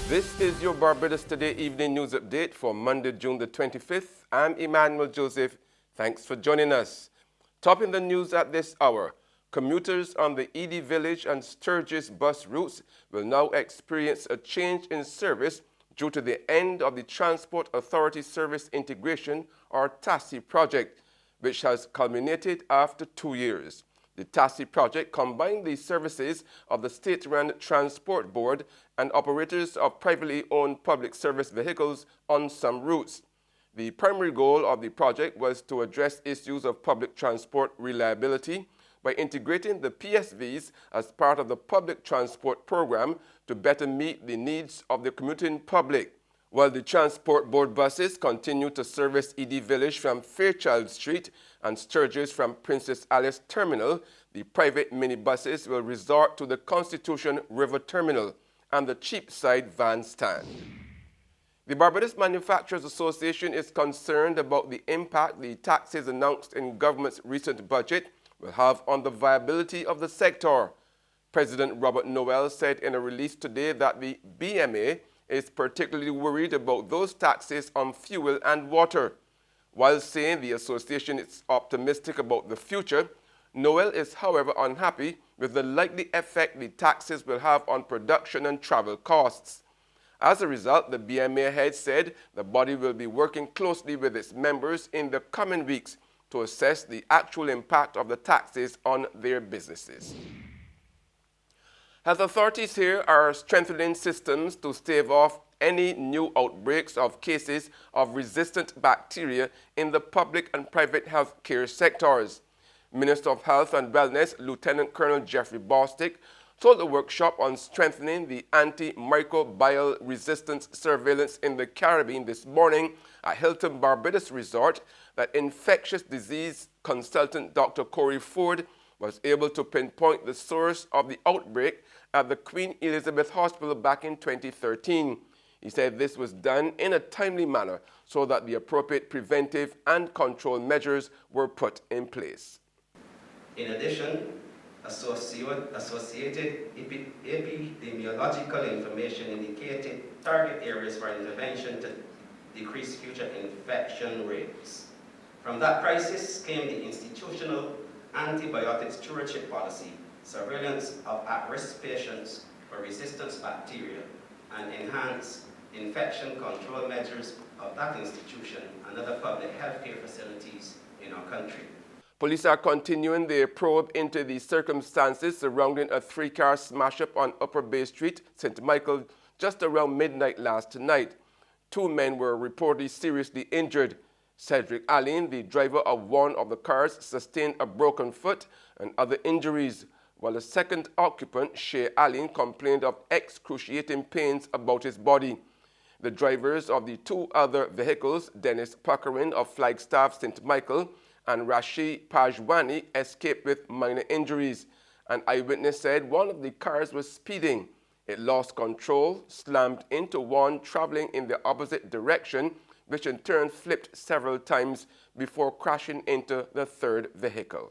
This is your Barbados Today evening news update for Monday, June the 25th. I'm Emmanuel Joseph. Thanks for joining us. Topping the news at this hour, commuters on the Edie Village and Sturgis bus routes will now experience a change in service due to the end of the Transport Authority Service Integration, or TASI project, which has culminated after 2 years. The TASI project combined the services of the state-run Transport Board and operators of privately owned public service vehicles on some routes. The primary goal of the project was to address issues of public transport reliability by integrating the PSVs as part of the public transport program to better meet the needs of the commuting public. While the Transport Board buses continue to service Edie Village from Fairchild Street and Sturgis from Princess Alice Terminal, the private minibuses will resort to the Constitution River Terminal and the Cheapside Van Stand. The Barbados Manufacturers Association is concerned about the impact the taxes announced in government's recent budget will have on the viability of the sector. President Robert Noel said in a release today that the BMA is particularly worried about those taxes on fuel and water. While saying the association is optimistic about the future, Noel is, however, unhappy with the likely effect the taxes will have on production and travel costs. As a result, the BMA head said the body will be working closely with its members in the coming weeks to assess the actual impact of the taxes on their businesses. Health authorities here are strengthening systems to stave off any new outbreaks of cases of resistant bacteria in the public and private health care sectors. Minister of Health and Wellness, Lieutenant Colonel Jeffrey Bostick, told the workshop on strengthening the antimicrobial resistance surveillance in the Caribbean this morning at Hilton Barbados Resort that infectious disease consultant Dr. Corey Ford was able to pinpoint the source of the outbreak at the Queen Elizabeth Hospital back in 2013. He said this was done in a timely manner so that the appropriate preventive and control measures were put in place. In addition, associated epidemiological information indicated target areas for intervention to decrease future infection rates. From that crisis came the institutional antibiotic stewardship policy, surveillance of at-risk patients for resistant bacteria, and enhanced infection control measures of that institution and other public healthcare facilities in our country. Police are continuing their probe into the circumstances surrounding a 3-car smash-up on Upper Bay Street, St. Michael, just around midnight last night. 2 men were reportedly seriously injured. Cedric Allen, the driver of one of the cars, sustained a broken foot and other injuries, while the second occupant, Shea Allen, complained of excruciating pains about his body. The drivers of the 2 other vehicles, Dennis Puckering of Flagstaff St. Michael and Rashid Pajwani, escaped with minor injuries. An eyewitness said one of the cars was speeding. It lost control, slammed into one traveling in the opposite direction, which in turn flipped several times before crashing into the third vehicle.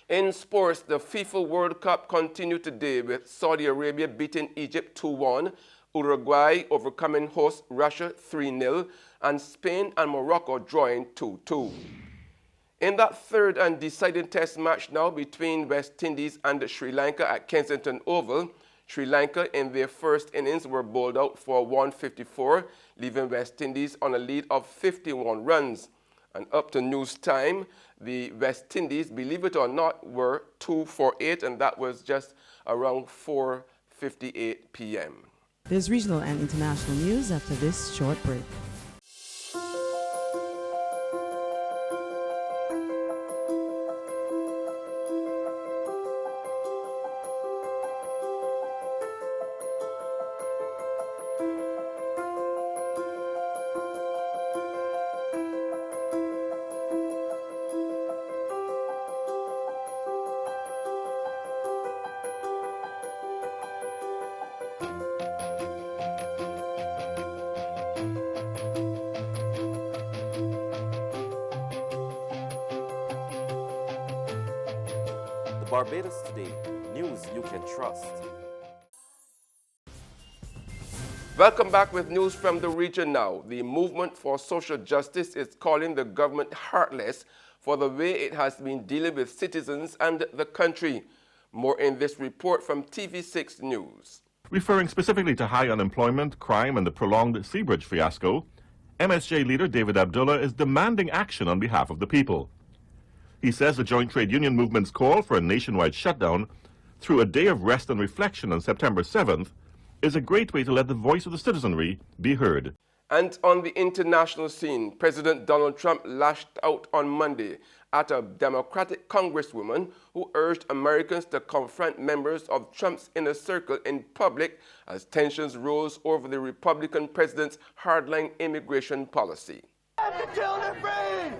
In sports, the FIFA World Cup continued today with Saudi Arabia beating Egypt 2-1, Uruguay overcoming host Russia 3-0, and Spain and Morocco drawing 2-2. In that third and deciding test match now between West Indies and Sri Lanka at Kensington Oval, Sri Lanka in their first innings were bowled out for 154, leaving West Indies on a lead of 51 runs. And up to news time, the West Indies, believe it or not, were 2 for 8, and that was just around 4:58 p.m. There's regional and international news after this short break. Barbados Today, news you can trust. Welcome back with news from the region now. The movement for social justice is calling the government heartless for the way it has been dealing with citizens and the country. More in this report from TV6 News. Referring specifically to high unemployment, crime, and the prolonged Seabridge fiasco, MSJ leader David Abdullah is demanding action on behalf of the people. He says the joint trade union movement's call for a nationwide shutdown through a day of rest and reflection on September 7th is a great way to let the voice of the citizenry be heard. And on the international scene, President Donald Trump lashed out on Monday at a Democratic congresswoman who urged Americans to confront members of Trump's inner circle in public as tensions rose over the Republican president's hardline immigration policy.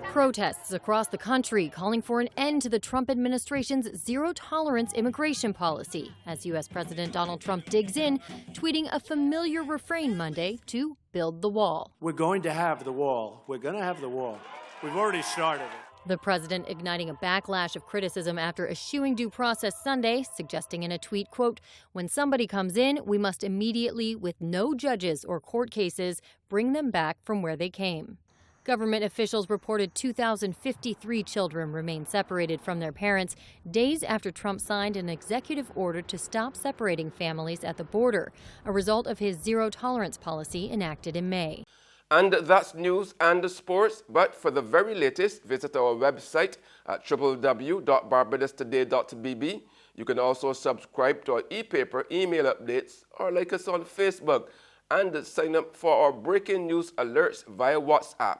Protests across the country calling for an end to the Trump administration's zero-tolerance immigration policy as U.S. President Donald Trump digs in, tweeting a familiar refrain Monday to build the wall. We're going to have the wall. We're going to have the wall. We've already started it. The president igniting a backlash of criticism after eschewing due process Sunday, suggesting in a tweet, quote, "When somebody comes in, we must immediately, with no judges or court cases, bring them back from where they came." Government officials reported 2,053 children remain separated from their parents days after Trump signed an executive order to stop separating families at the border, a result of his zero-tolerance policy enacted in May. And that's news and sports, but for the very latest, visit our website at www.barbadostoday.bb. You can also subscribe to our e-paper email updates or like us on Facebook and sign up for our breaking news alerts via WhatsApp.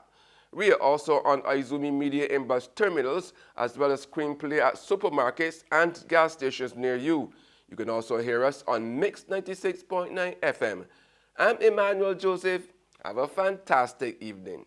We are also on Izumi Media in bus terminals, as well as screenplay at supermarkets and gas stations near you. You can also hear us on Mix 96.9 FM. I'm Emmanuel Joseph. Have a fantastic evening.